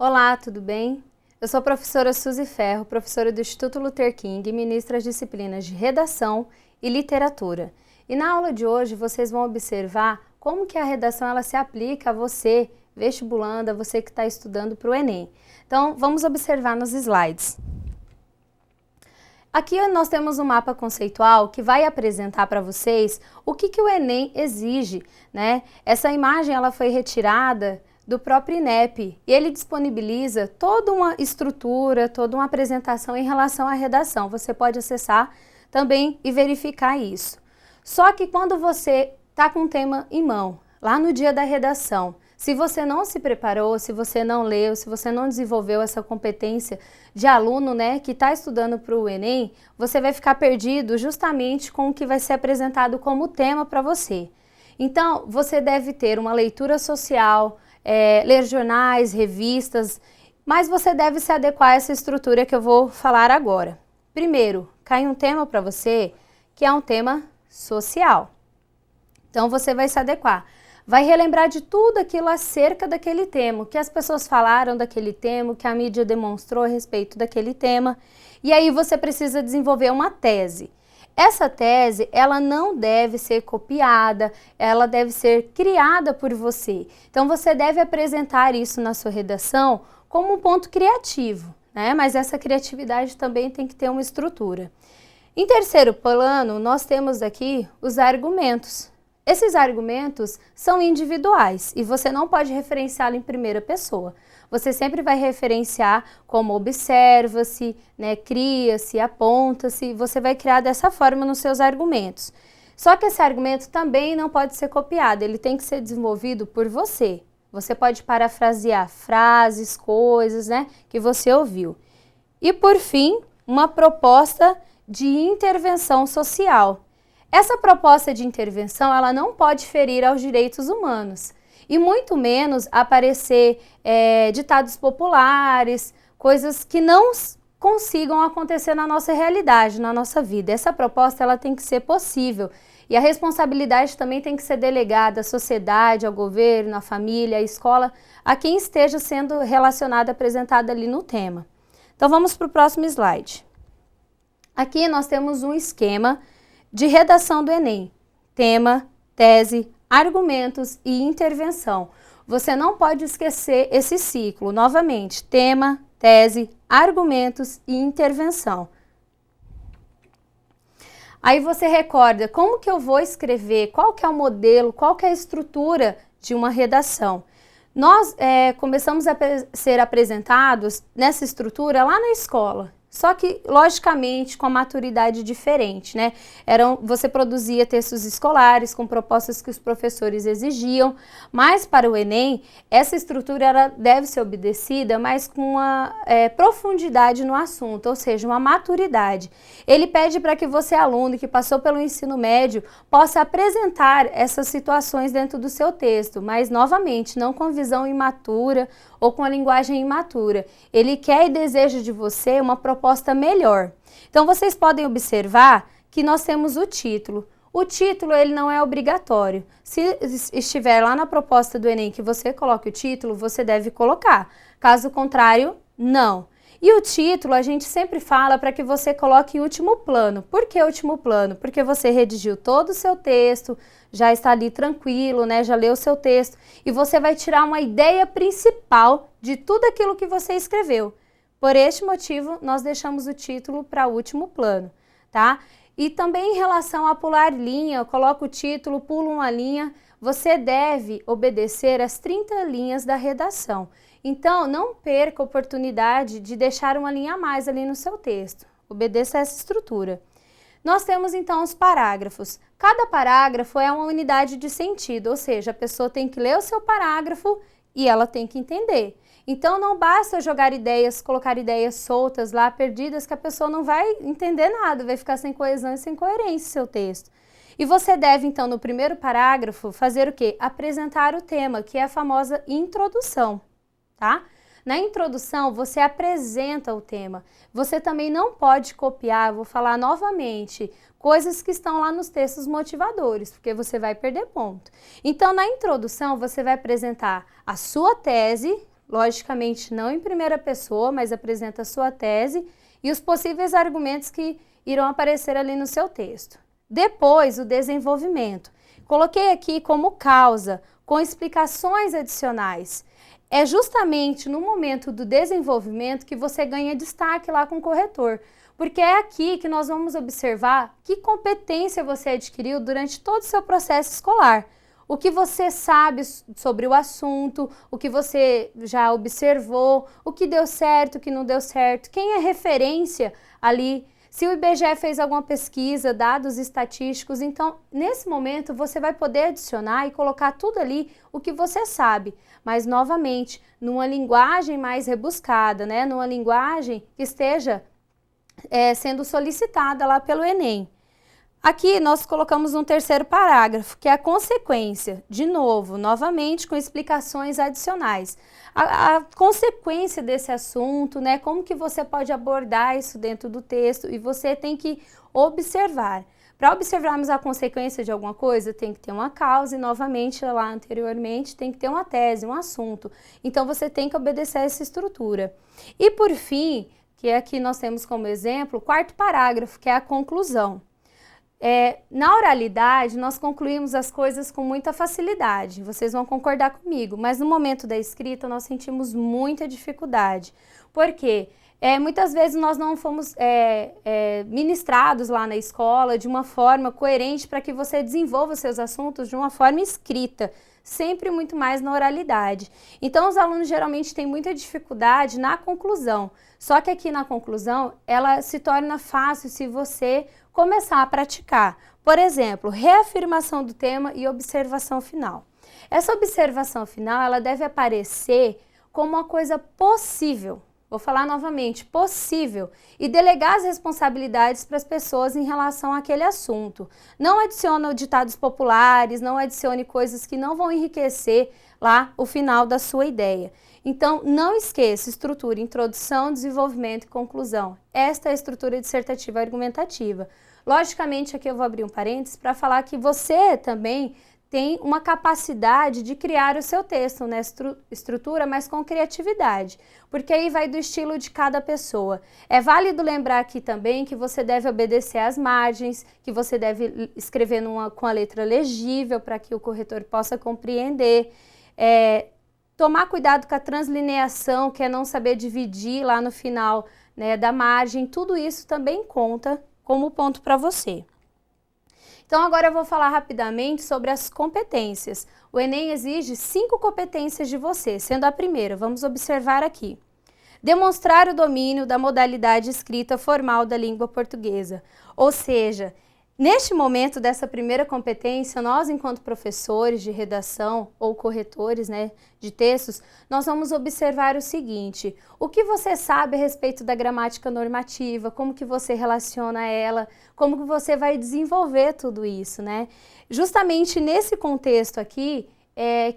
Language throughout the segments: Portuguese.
Olá, tudo bem? Eu sou a professora Suzy Ferro, professora do Instituto Luther King e ministro as disciplinas de Redação e Literatura. E na aula de hoje vocês vão observar como que a redação ela se aplica a você, vestibulanda, você que está estudando para o Enem. Então, vamos observar nos slides. Aqui nós temos um mapa conceitual que vai apresentar para vocês o que o Enem exige, né? Essa imagem ela foi retirada do próprio INEP e ele disponibiliza toda uma estrutura, toda uma apresentação em relação à redação. Você pode acessar também e verificar isso. Só que quando você está com o tema em mão, lá no dia da redação, se você não se preparou, se você não leu, se você não desenvolveu essa competência de aluno, né, que está estudando para o Enem, você vai ficar perdido justamente com o que vai ser apresentado como tema para você. Então, você deve ter uma leitura social, ler jornais, revistas, mas você deve se adequar a essa estrutura que eu vou falar agora. Primeiro, cai um tema para você que é um tema social. Então, você vai se adequar. Vai relembrar de tudo aquilo acerca daquele tema, o que as pessoas falaram daquele tema, o que a mídia demonstrou a respeito daquele tema. E aí você precisa desenvolver uma tese. Essa tese, ela não deve ser copiada, ela deve ser criada por você. Então você deve apresentar isso na sua redação como um ponto criativo, né? Mas essa criatividade também tem que ter uma estrutura. Em terceiro plano, nós temos aqui os argumentos. Esses argumentos são individuais e você não pode referenciá-lo em primeira pessoa. Você sempre vai referenciar como observa-se, né, cria-se, aponta-se, você vai criar dessa forma nos seus argumentos. Só que esse argumento também não pode ser copiado, ele tem que ser desenvolvido por você. Você pode parafrasear frases, coisas, né, que você ouviu. E por fim, uma proposta de intervenção social. Essa proposta de intervenção, ela não pode ferir aos direitos humanos e muito menos aparecer ditados populares, coisas que não consigam acontecer na nossa realidade, na nossa vida. Essa proposta ela tem que ser possível e a responsabilidade também tem que ser delegada à sociedade, ao governo, à família, à escola, a quem esteja sendo relacionado, apresentado ali no tema. Então vamos para o próximo slide. Aqui nós temos um esquema de redação do Enem, tema, tese, argumentos e intervenção. Você não pode esquecer esse ciclo, novamente, tema, tese, argumentos e intervenção. Aí você recorda como que eu vou escrever, qual que é o modelo, qual que é a estrutura de uma redação. Nós começamos a ser apresentados nessa estrutura lá na escola. Só que, logicamente, com a maturidade diferente, né? Você produzia textos escolares com propostas que os professores exigiam, mas para o Enem, essa estrutura ela deve ser obedecida, mas com uma profundidade no assunto, ou seja, uma maturidade. Ele pede para que você, aluno que passou pelo ensino médio, possa apresentar essas situações dentro do seu texto, mas, novamente, não com visão imatura ou com a linguagem imatura. Ele quer e deseja de você uma proposta melhor. Então, vocês podem observar que nós temos o título. O título, ele não é obrigatório. Se estiver lá na proposta do Enem que você coloque o título, você deve colocar. Caso contrário, não. E o título, a gente sempre fala para que você coloque em último plano. Por que último plano? Porque você redigiu todo o seu texto, já está ali tranquilo, né? Já leu o seu texto e você vai tirar uma ideia principal de tudo aquilo que você escreveu. Por este motivo, nós deixamos o título para último plano, tá? E também em relação a pular linha, eu coloco o título, pulo uma linha, você deve obedecer as 30 linhas da redação. Então, não perca a oportunidade de deixar uma linha a mais ali no seu texto. Obedeça essa estrutura. Nós temos então os parágrafos. Cada parágrafo é uma unidade de sentido, ou seja, a pessoa tem que ler o seu parágrafo e ela tem que entender. Então não basta jogar ideias, colocar ideias soltas lá, perdidas, que a pessoa não vai entender nada, vai ficar sem coesão e sem coerência o seu texto. E você deve então no primeiro parágrafo fazer o quê? Apresentar o tema, que é a famosa introdução, tá? Na introdução, você apresenta o tema. Você também não pode copiar, vou falar novamente, coisas que estão lá nos textos motivadores, porque você vai perder ponto. Então, na introdução, você vai apresentar a sua tese, logicamente não em primeira pessoa, mas apresenta a sua tese e os possíveis argumentos que irão aparecer ali no seu texto. Depois, o desenvolvimento. Coloquei aqui como causa, com explicações adicionais. É justamente no momento do desenvolvimento que você ganha destaque lá com o corretor, porque é aqui que nós vamos observar que competência você adquiriu durante todo o seu processo escolar. O que você sabe sobre o assunto, o que você já observou, o que deu certo, o que não deu certo, quem é referência ali, se o IBGE fez alguma pesquisa, dados estatísticos. Então, nesse momento, você vai poder adicionar e colocar tudo ali o que você sabe, mas novamente, numa linguagem mais rebuscada, né? Numa linguagem que esteja sendo solicitada lá pelo Enem. Aqui nós colocamos um terceiro parágrafo, que é a consequência, de novo, novamente com explicações adicionais. A consequência desse assunto, né, como que você pode abordar isso dentro do texto e você tem que observar. Para observarmos a consequência de alguma coisa, tem que ter uma causa e, novamente, lá anteriormente, tem que ter uma tese, um assunto. Então, você tem que obedecer essa estrutura. E, por fim, que aqui nós temos como exemplo, o quarto parágrafo, que é a conclusão. Na oralidade, nós concluímos as coisas com muita facilidade, vocês vão concordar comigo, mas no momento da escrita nós sentimos muita dificuldade. Por quê? Muitas vezes nós não fomos ministrados lá na escola de uma forma coerente para que você desenvolva seus assuntos de uma forma escrita, sempre muito mais na oralidade. Então, os alunos geralmente têm muita dificuldade na conclusão, só que aqui na conclusão ela se torna fácil se você começar a praticar. Por exemplo, reafirmação do tema e observação final. Essa observação final ela deve aparecer como uma coisa possível. Vou falar novamente, possível, e delegar as responsabilidades para as pessoas em relação àquele assunto. Não adicione ditados populares, não adicione coisas que não vão enriquecer lá o final da sua ideia. Então, não esqueça, estrutura, introdução, desenvolvimento e conclusão. Esta é a estrutura dissertativa argumentativa. Logicamente, aqui eu vou abrir um parênteses para falar que você também tem uma capacidade de criar o seu texto nessa estrutura, mas com criatividade, porque aí vai do estilo de cada pessoa. É válido lembrar aqui também que você deve obedecer às margens, que você deve escrever com a letra legível para que o corretor possa compreender. Tomar cuidado com a translineação, que é não saber dividir lá no final, né, da margem, tudo isso também conta como ponto para você. Então, agora eu vou falar rapidamente sobre as competências. O Enem exige 5 competências de você, sendo a primeira, vamos observar aqui. Demonstrar o domínio da modalidade escrita formal da língua portuguesa. Ou seja, neste momento dessa primeira competência, nós, enquanto professores de redação ou corretores, né, de textos, nós vamos observar o seguinte: o que você sabe a respeito da gramática normativa, como que você relaciona ela, como que você vai desenvolver tudo isso, né? Justamente nesse contexto aqui,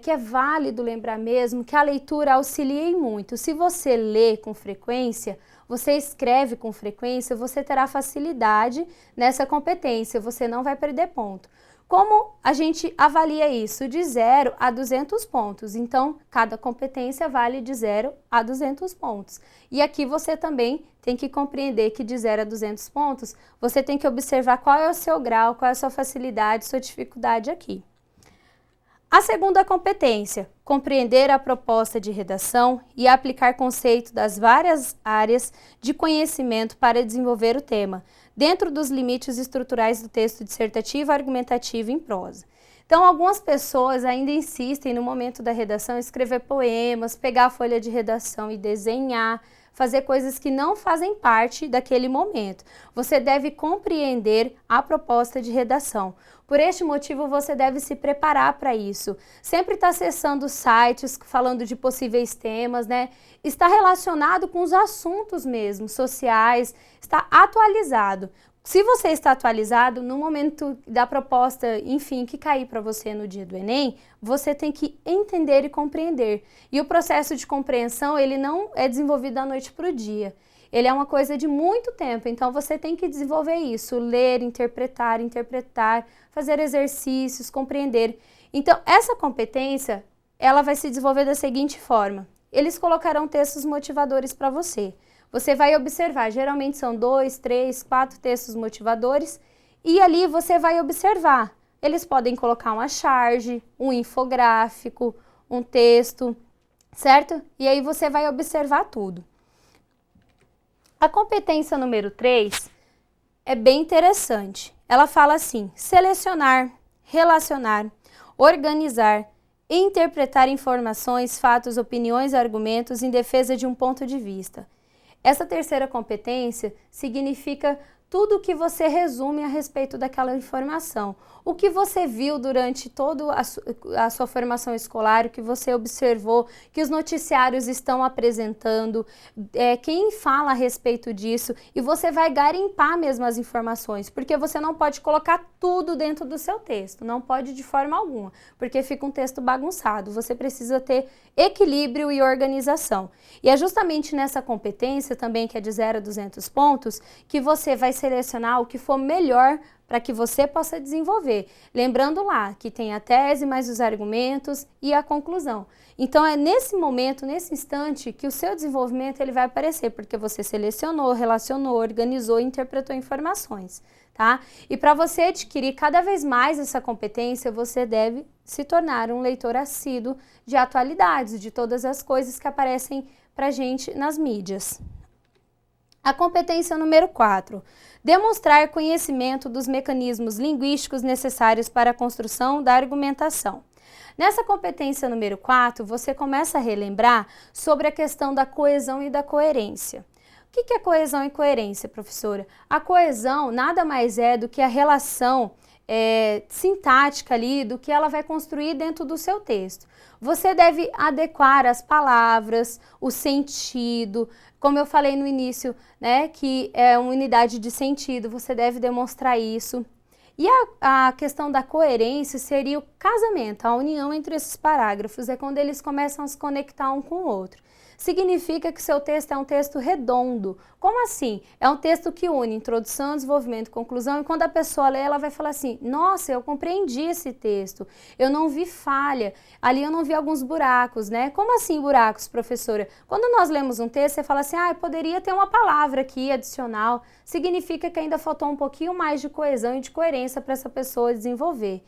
que é válido lembrar mesmo que a leitura auxilia em muito. Se você lê com frequência, você escreve com frequência, você terá facilidade nessa competência, você não vai perder ponto. Como a gente avalia isso? De 0 a 200 pontos. Então, cada competência vale de 0 a 200 pontos. E aqui você também tem que compreender que de 0 a 200 pontos, você tem que observar qual é o seu grau, qual é a sua facilidade, sua dificuldade aqui. A segunda competência, compreender a proposta de redação e aplicar conceito das várias áreas de conhecimento para desenvolver o tema, dentro dos limites estruturais do texto dissertativo, argumentativo em prosa. Então, algumas pessoas ainda insistem no momento da redação em escrever poemas, pegar a folha de redação e desenhar, fazer coisas que não fazem parte daquele momento. Você deve compreender a proposta de redação. Por este motivo, você deve se preparar para isso. Sempre está acessando sites falando de possíveis temas, né? Está relacionado com os assuntos mesmo, sociais, está atualizado. Se você está atualizado, no momento da proposta, enfim, que cair para você no dia do Enem, você tem que entender e compreender. E o processo de compreensão, ele não é desenvolvido da noite para o dia. Ele é uma coisa de muito tempo, então você tem que desenvolver isso, ler, interpretar, fazer exercícios, compreender. Então, essa competência, ela vai se desenvolver da seguinte forma. eles colocarão textos motivadores para você. Você vai observar, geralmente são 2, 3, 4 textos motivadores, e ali você vai observar. Eles podem colocar uma charge, um infográfico, um texto, certo? E aí você vai observar tudo. A competência número 3 é bem interessante. Ela fala assim: selecionar, relacionar, organizar, interpretar informações, fatos, opiniões, argumentos em defesa de um ponto de vista. Essa terceira competência significa tudo o que você resume a respeito daquela informação. O que você viu durante toda a sua formação escolar, o que você observou, que os noticiários estão apresentando, quem fala a respeito disso, e você vai garimpar mesmo as informações, porque você não pode colocar tudo dentro do seu texto, não pode de forma alguma, porque fica um texto bagunçado. Você precisa ter equilíbrio e organização. E é justamente nessa competência também, que é de 0 a 200 pontos, que você vai selecionar o que for melhor para que você possa desenvolver. Lembrando lá que tem a tese, mais os argumentos e a conclusão. Então é nesse momento, nesse instante, que o seu desenvolvimento ele vai aparecer, porque você selecionou, relacionou, organizou e interpretou informações, tá? E para você adquirir cada vez mais essa competência, você deve se tornar um leitor assíduo de atualidades, de todas as coisas que aparecem para a gente nas mídias. A competência número 4. Demonstrar conhecimento dos mecanismos linguísticos necessários para a construção da argumentação. Nessa competência número 4, você começa a relembrar sobre a questão da coesão e da coerência. O que é coesão e coerência, professora? A coesão nada mais é do que a relação sintática ali, do que ela vai construir dentro do seu texto. Você deve adequar as palavras, o sentido, como eu falei no início, né, que é uma unidade de sentido, você deve demonstrar isso. E a questão da coerência seria o casamento, a união entre esses parágrafos, é quando eles começam a se conectar um com o outro. Significa que seu texto é um texto redondo. Como assim? É um texto que une introdução, desenvolvimento, conclusão, e quando a pessoa lê, ela vai falar assim: nossa, eu compreendi esse texto, eu não vi falha, ali eu não vi alguns buracos, né? Como assim buracos, professora? Quando nós lemos um texto, você fala assim: poderia ter uma palavra aqui adicional, significa que ainda faltou um pouquinho mais de coesão e de coerência para essa pessoa desenvolver.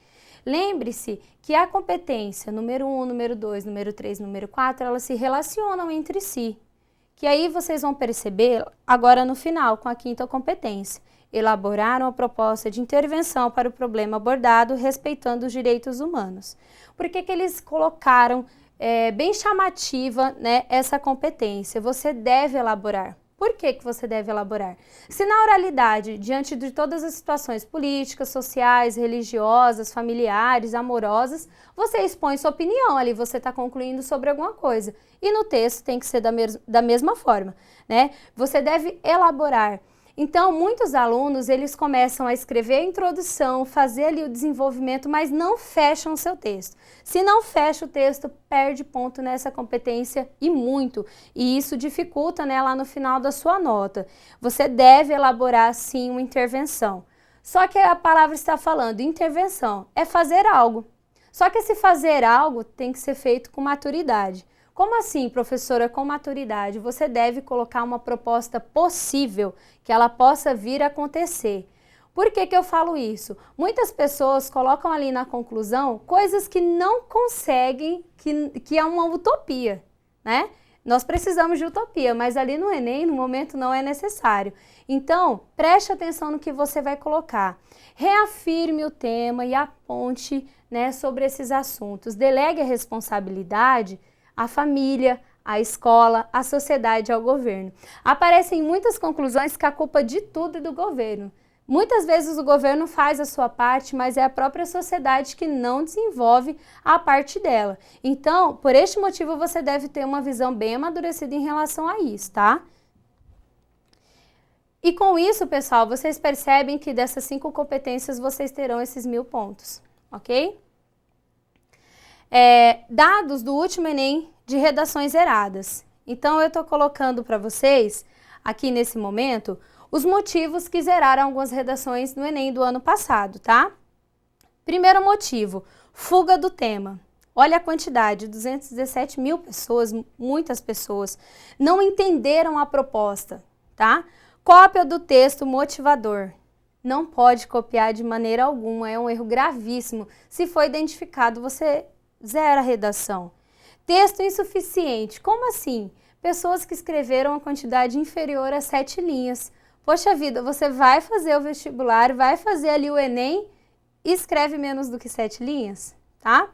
Lembre-se que a competência número 1, número 2, número 3, número 4, elas se relacionam entre si. Que aí vocês vão perceber agora no final, com a quinta competência. Elaborar uma proposta de intervenção para o problema abordado, respeitando os direitos humanos. Por que eles colocaram bem chamativa, né, essa competência? Você deve elaborar. Por que você deve elaborar? Se na oralidade, diante de todas as situações políticas, sociais, religiosas, familiares, amorosas, você expõe sua opinião ali, você está concluindo sobre alguma coisa. E no texto tem que ser da mesma forma, né? Você deve elaborar. Então, muitos alunos, eles começam a escrever a introdução, fazer ali o desenvolvimento, mas não fecham o seu texto. Se não fecha o texto, perde ponto nessa competência e muito. E isso dificulta, né, lá no final da sua nota. Você deve elaborar, sim, uma intervenção. Só que a palavra está falando, intervenção, é fazer algo. Só que esse fazer algo tem que ser feito com maturidade. Como assim, professora, com maturidade? Você deve colocar uma proposta possível, que ela possa vir a acontecer. Por que eu falo isso? Muitas pessoas colocam ali na conclusão coisas que não conseguem, que é uma utopia, né? Nós precisamos de utopia, mas ali no Enem, no momento, não é necessário. Então, preste atenção no que você vai colocar. Reafirme o tema e aponte, né, sobre esses assuntos. Delegue a responsabilidade à família, à escola, à sociedade, ao governo. Aparecem muitas conclusões que a culpa de tudo é do governo. Muitas vezes o governo faz a sua parte, mas é a própria sociedade que não desenvolve a parte dela. Então, por este motivo, você deve ter uma visão bem amadurecida em relação a isso, tá? E com isso, pessoal, vocês percebem que dessas 5 competências vocês terão esses 1000 pontos, ok? Dados do último Enem de redações zeradas. Então, eu estou colocando para vocês, aqui nesse momento, os motivos que zeraram algumas redações no Enem do ano passado, tá? Primeiro motivo, fuga do tema. Olha a quantidade, 217 mil pessoas, muitas pessoas, não entenderam a proposta, tá? Cópia do texto motivador. Não pode copiar de maneira alguma, é um erro gravíssimo. Se for identificado, você zera a redação. Texto insuficiente, como assim? Pessoas que escreveram a quantidade inferior a 7 linhas. Poxa vida, você vai fazer o vestibular, vai fazer ali o Enem e escreve menos do que 7 linhas, tá?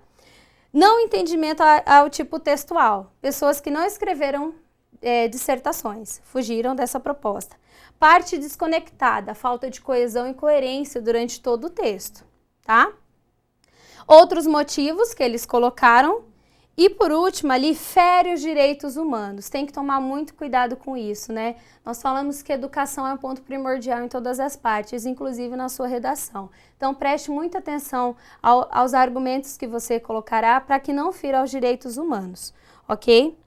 Não entendimento ao tipo textual. Pessoas que não escreveram dissertações, fugiram dessa proposta. Parte desconectada, falta de coesão e coerência durante todo o texto, tá? Outros motivos que eles colocaram. E por último ali, fere os direitos humanos. Tem que tomar muito cuidado com isso, né? Nós falamos que educação é um ponto primordial em todas as partes, inclusive na sua redação. Então preste muita atenção aos argumentos que você colocará para que não fira aos direitos humanos, ok?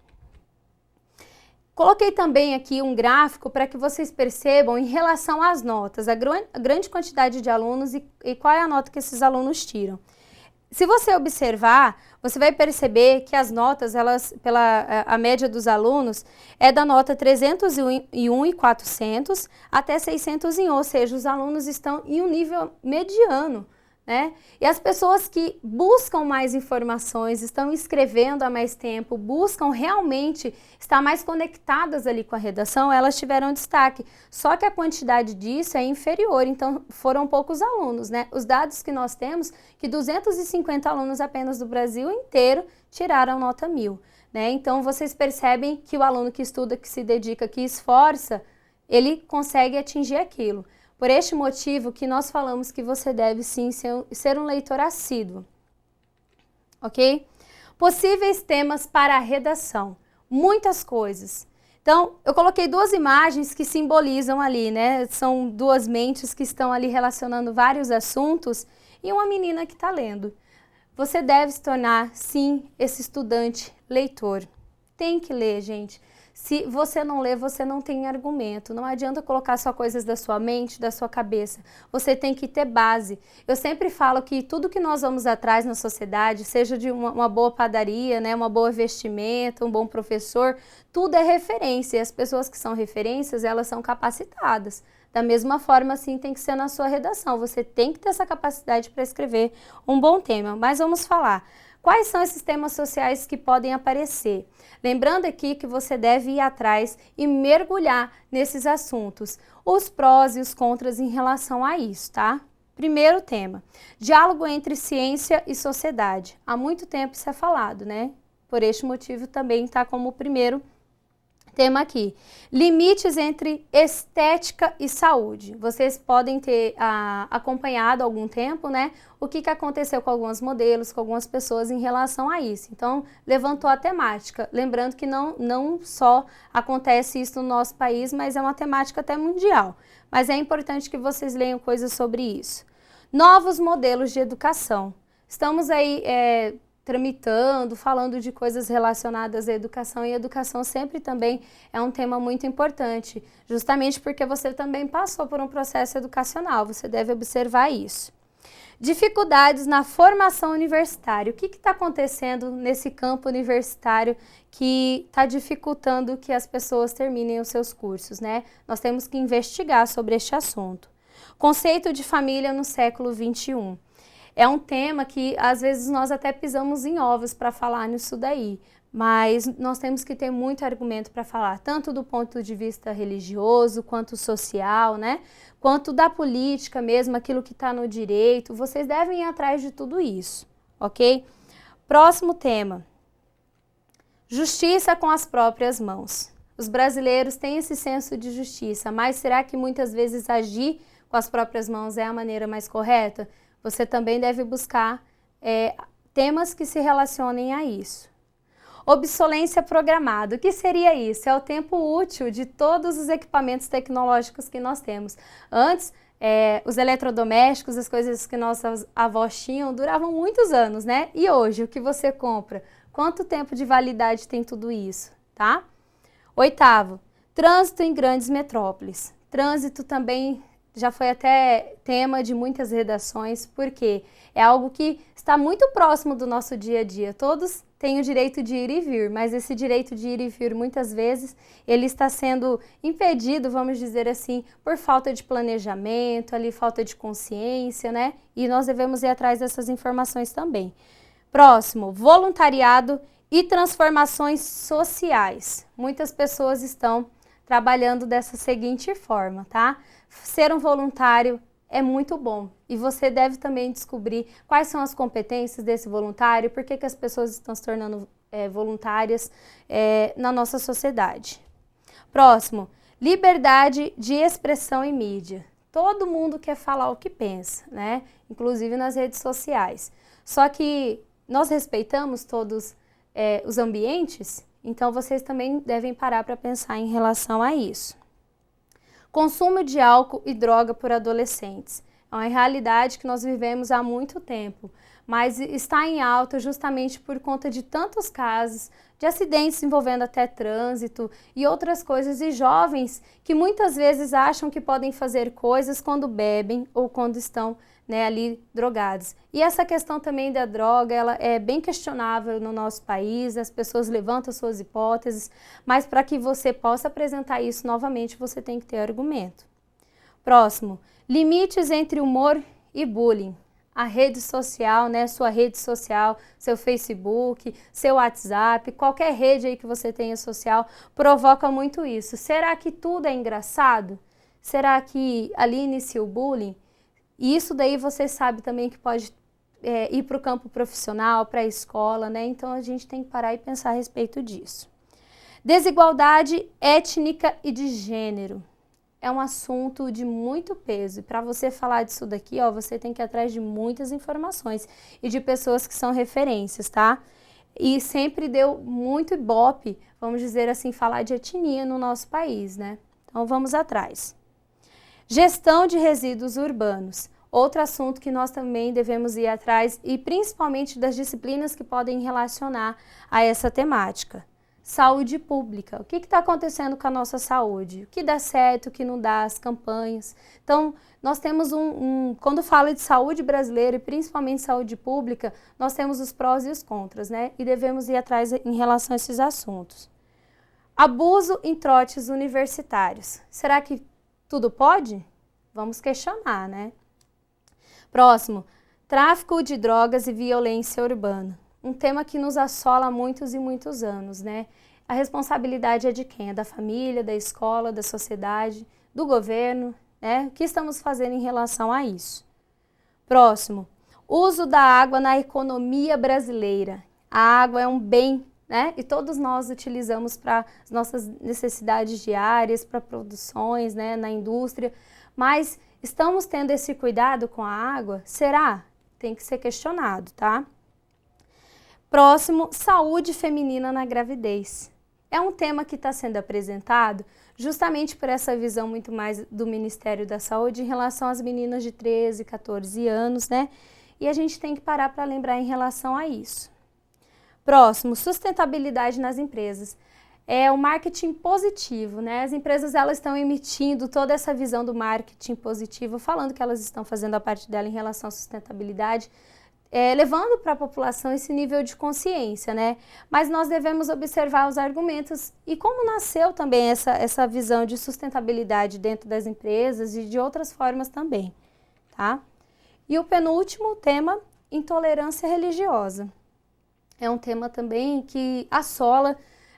Coloquei também aqui um gráfico para que vocês percebam em relação às notas, a grande quantidade de alunos e qual é a nota que esses alunos tiram. Se você observar, você vai perceber que as notas, a média dos alunos é da nota 301 e 400 até 601, ou seja, os alunos estão em um nível mediano, né? E as pessoas que buscam mais informações, estão escrevendo há mais tempo, buscam realmente estar mais conectadas ali com a redação, elas tiveram destaque. Só que a quantidade disso é inferior, então foram poucos alunos, né? Os dados que nós temos, que 250 alunos apenas do Brasil inteiro tiraram nota 1000, né? Então vocês percebem que o aluno que estuda, que se dedica, que esforça, ele consegue atingir aquilo. Por este motivo que nós falamos que você deve sim ser um leitor assíduo, ok? Possíveis temas para a redação, muitas coisas. Então, eu coloquei duas imagens que simbolizam ali, né? São duas mentes que estão ali relacionando vários assuntos e uma menina que está lendo. Você deve se tornar, sim, esse estudante leitor. Tem que ler, gente. Se você não lê, você não tem argumento. Não adianta colocar só coisas da sua mente, da sua cabeça. Você tem que ter base. Eu sempre falo que tudo que nós vamos atrás na sociedade, seja de uma boa padaria, né, uma boa vestimenta, um bom professor, tudo é referência. E as pessoas que são referências, elas são capacitadas. Da mesma forma, assim, tem que ser na sua redação. Você tem que ter essa capacidade para escrever um bom tema. Mas vamos falar. Quais são esses temas sociais que podem aparecer? Lembrando aqui que você deve ir atrás e mergulhar nesses assuntos, os prós e os contras em relação a isso, tá? Primeiro tema, diálogo entre ciência e sociedade. Há muito tempo isso é falado, né? Por este motivo também está como primeiro tema aqui. Limites entre estética e saúde. Vocês podem ter acompanhado há algum tempo, né? O que aconteceu com alguns modelos, com algumas pessoas em relação a isso. Então, levantou a temática. Lembrando que não só acontece isso no nosso país, mas é uma temática até mundial. Mas é importante que vocês leiam coisas sobre isso. Novos modelos de educação. Estamos aí tramitando, falando de coisas relacionadas à educação, e educação sempre também é um tema muito importante, justamente porque você também passou por um processo educacional, você deve observar isso. Dificuldades na formação universitária. O que está acontecendo nesse campo universitário que está dificultando que as pessoas terminem os seus cursos, né? Nós temos que investigar sobre este assunto. Conceito de família no século XXI. É um tema que às vezes nós até pisamos em ovos para falar nisso daí, mas nós temos que ter muito argumento para falar, tanto do ponto de vista religioso, quanto social, né? Quanto da política mesmo, aquilo que está no direito. Vocês devem ir atrás de tudo isso, ok? Próximo tema. Justiça com as próprias mãos. Os brasileiros têm esse senso de justiça, mas será que muitas vezes agir com as próprias mãos é a maneira mais correta? Você também deve buscar temas que se relacionem a isso. Obsolência programada. O que seria isso? É o tempo útil de todos os equipamentos tecnológicos que nós temos. Antes, os eletrodomésticos, as coisas que nossas avós tinham, duravam muitos anos, né? E hoje, o que você compra? Quanto tempo de validade tem tudo isso, tá? Oitavo, trânsito em grandes metrópoles. Trânsito também já foi até tema de muitas redações, porque é algo que está muito próximo do nosso dia a dia. Todos têm o direito de ir e vir, mas esse direito de ir e vir, muitas vezes, ele está sendo impedido, vamos dizer assim, por falta de planejamento, ali, falta de consciência, né? E nós devemos ir atrás dessas informações também. Próximo, voluntariado e transformações sociais. Muitas pessoas estão trabalhando dessa seguinte forma, tá? Ser um voluntário é muito bom e você deve também descobrir quais são as competências desse voluntário, por que as pessoas estão se tornando voluntárias na nossa sociedade. Próximo, liberdade de expressão em mídia. Todo mundo quer falar o que pensa, né? Inclusive nas redes sociais. Só que nós respeitamos todos os ambientes, então vocês também devem parar para pensar em relação a isso. Consumo de álcool e droga por adolescentes. É uma realidade que nós vivemos há muito tempo, mas está em alta justamente por conta de tantos casos de acidentes envolvendo até trânsito e outras coisas, e jovens que muitas vezes acham que podem fazer coisas quando bebem ou quando estão ali drogados. E essa questão também da droga, ela é bem questionável no nosso país, as pessoas levantam suas hipóteses, mas para que você possa apresentar isso novamente, você tem que ter argumento. Próximo, limites entre humor e bullying. A rede social, sua rede social, seu Facebook, seu WhatsApp, qualquer rede aí que você tenha social, provoca muito isso. Será que tudo é engraçado? Será que ali inicia o bullying? E isso daí você sabe também que pode ir para o campo profissional, para a escola, né? Então a gente tem que parar e pensar a respeito disso. Desigualdade étnica e de gênero. É um assunto de muito peso. E para você falar disso daqui, você tem que ir atrás de muitas informações e de pessoas que são referências, tá? E sempre deu muito ibope, vamos dizer assim, falar de etnia no nosso país, né? Então vamos atrás. Gestão de resíduos urbanos. Outro assunto que nós também devemos ir atrás e principalmente das disciplinas que podem relacionar a essa temática. Saúde pública. O que está acontecendo com a nossa saúde? O que dá certo, o que não dá, as campanhas. Então, nós temos quando fala de saúde brasileira e principalmente saúde pública, nós temos os prós e os contras, né? E devemos ir atrás em relação a esses assuntos. Abuso em trotes universitários. Será que tudo pode? Vamos questionar, né? Próximo, tráfico de drogas e violência urbana. Um tema que nos assola há muitos e muitos anos, né? A responsabilidade é de quem? É da família, da escola, da sociedade, do governo, né? O que estamos fazendo em relação a isso? Próximo, uso da água na economia brasileira. A água é um bem, né? E todos nós utilizamos para as nossas necessidades diárias, para produções, né? Na indústria, mas estamos tendo esse cuidado com a água? Será? Tem que ser questionado, tá? Próximo, saúde feminina na gravidez. É um tema que está sendo apresentado justamente por essa visão muito mais do Ministério da Saúde em relação às meninas de 13, 14 anos, né? E a gente tem que parar para lembrar em relação a isso. Próximo, sustentabilidade nas empresas. É o marketing positivo, né? As empresas elas estão emitindo toda essa visão do marketing positivo, falando que elas estão fazendo a parte dela em relação à sustentabilidade, levando para a população esse nível de consciência, né? Mas nós devemos observar os argumentos e como nasceu também essa visão de sustentabilidade dentro das empresas e de outras formas também, tá? E o penúltimo tema, intolerância religiosa. É um tema também que assola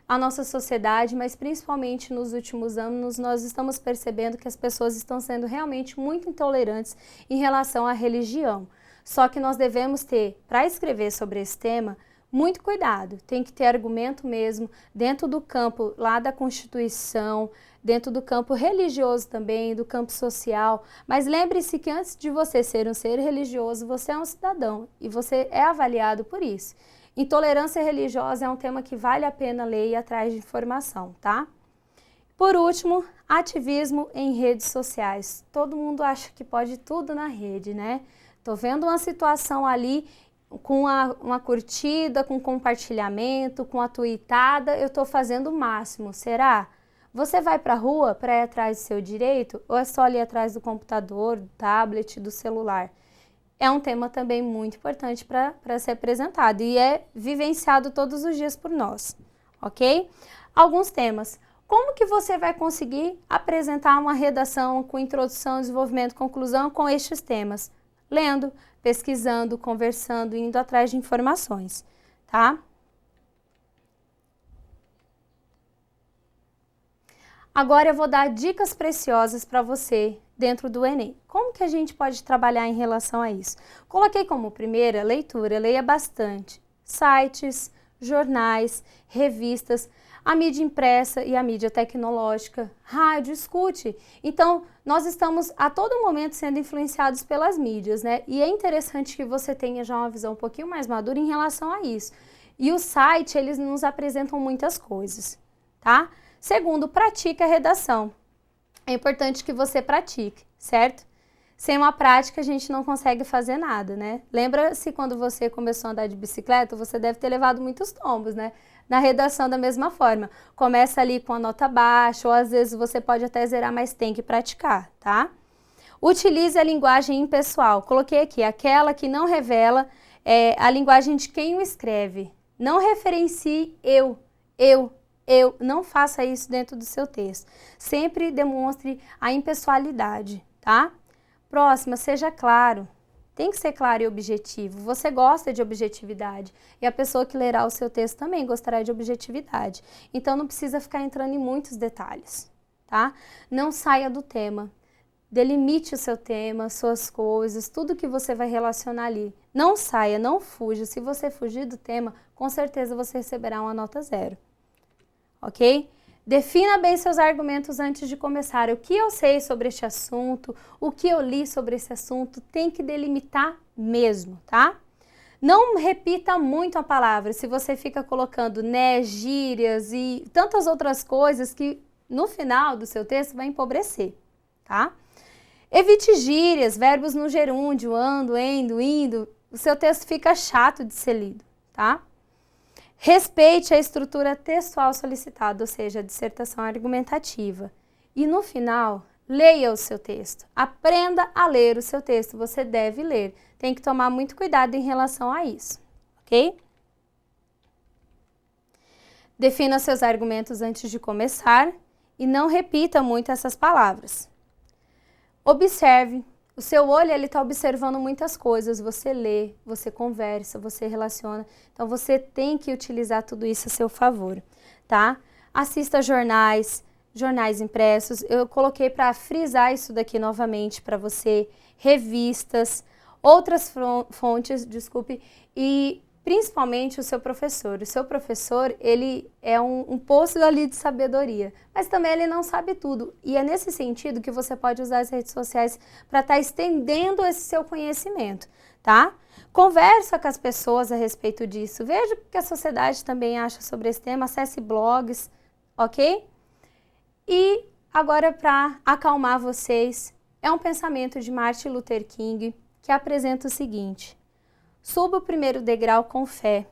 a nossa sociedade, mas principalmente nos últimos anos nós estamos percebendo que as pessoas estão sendo realmente muito intolerantes em relação à religião. Só que nós devemos ter, para escrever sobre esse tema, muito cuidado. Tem que ter argumento mesmo dentro do campo lá da Constituição, dentro do campo religioso também, do campo social. Mas lembre-se que antes de você ser um ser religioso, você é um cidadão e você é avaliado por isso. Intolerância religiosa é um tema que vale a pena ler e ir atrás de informação, tá? Por último, ativismo em redes sociais. Todo mundo acha que pode tudo na rede, né? Tô vendo uma situação ali com uma curtida, com compartilhamento, com a tweetada, eu tô fazendo o máximo. Será? Você vai para a rua para ir atrás do seu direito ou é só ali atrás do computador, do tablet, do celular? É um tema também muito importante para ser apresentado e é vivenciado todos os dias por nós, ok? Alguns temas. Como que você vai conseguir apresentar uma redação com introdução, desenvolvimento, conclusão com estes temas? Lendo, pesquisando, conversando, indo atrás de informações, tá? Agora eu vou dar dicas preciosas para você dentro do Enem. Como que a gente pode trabalhar em relação a isso? Coloquei como primeira leitura, leia bastante. Sites, jornais, revistas, a mídia impressa e a mídia tecnológica, rádio, escute. Então, nós estamos a todo momento sendo influenciados pelas mídias, né? E é interessante que você tenha já uma visão um pouquinho mais madura em relação a isso. E o site, eles nos apresentam muitas coisas, tá? Segundo, pratique a redação. É importante que você pratique, certo? Sem uma prática, a gente não consegue fazer nada, né? Lembra-se quando você começou a andar de bicicleta, você deve ter levado muitos tombos, né? Na redação, da mesma forma. Começa ali com a nota baixa, ou às vezes você pode até zerar, mas tem que praticar, tá? Utilize a linguagem impessoal. Coloquei aqui, aquela que não revela a linguagem de quem o escreve. Não referencie eu. Não faça isso dentro do seu texto. Sempre demonstre a impessoalidade, tá? Próxima, seja claro. Tem que ser claro e objetivo. Você gosta de objetividade e a pessoa que lerá o seu texto também gostará de objetividade. Então não precisa ficar entrando em muitos detalhes, tá? Não saia do tema. Delimite o seu tema, suas coisas, tudo que você vai relacionar ali. Não saia, não fuja. Se você fugir do tema, com certeza você receberá uma nota 0. Ok? Defina bem seus argumentos antes de começar. O que eu sei sobre este assunto, o que eu li sobre esse assunto, tem que delimitar mesmo, tá? Não repita muito a palavra. Se você fica colocando né, gírias e tantas outras coisas que no final do seu texto vai empobrecer, tá? Evite gírias, verbos no gerúndio, ando, endo, indo. O seu texto fica chato de ser lido, tá? Respeite a estrutura textual solicitada, ou seja, a dissertação argumentativa. E no final, leia o seu texto. Aprenda a ler o seu texto. Você deve ler. Tem que tomar muito cuidado em relação a isso, ok? Defina seus argumentos antes de começar e não repita muito essas palavras. Observe. O seu olho está observando muitas coisas, você lê, você conversa, você relaciona, então você tem que utilizar tudo isso a seu favor, tá? Assista jornais impressos, eu coloquei para frisar isso daqui novamente para você, revistas, outras fontes, desculpe, e principalmente o seu professor. O seu professor, ele é um poço ali de sabedoria, mas também ele não sabe tudo. E é nesse sentido que você pode usar as redes sociais para estar estendendo esse seu conhecimento, tá? Conversa com as pessoas a respeito disso. Veja o que a sociedade também acha sobre esse tema. Acesse blogs, ok? E agora, para acalmar vocês, é um pensamento de Martin Luther King que apresenta o seguinte: suba o primeiro degrau com fé.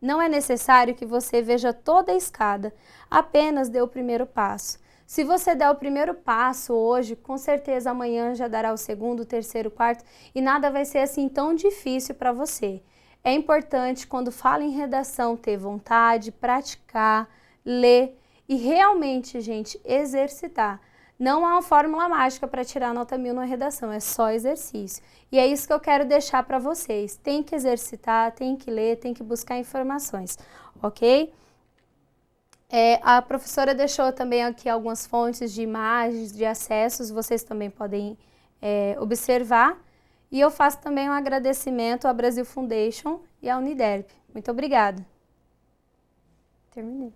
Não é necessário que você veja toda a escada, apenas dê o primeiro passo. Se você der o primeiro passo hoje, com certeza amanhã já dará o segundo, o terceiro, o quarto e nada vai ser assim tão difícil para você. É importante, quando fala em redação, ter vontade, praticar, ler e realmente, gente, exercitar. Não há uma fórmula mágica para tirar nota 1000 na redação, é só exercício. E é isso que eu quero deixar para vocês. Tem que exercitar, tem que ler, tem que buscar informações, ok? A professora deixou também aqui algumas fontes de imagens, de acessos, vocês também podem observar. E eu faço também um agradecimento à Brasil Foundation e à Uniderp. Muito obrigada. Terminei.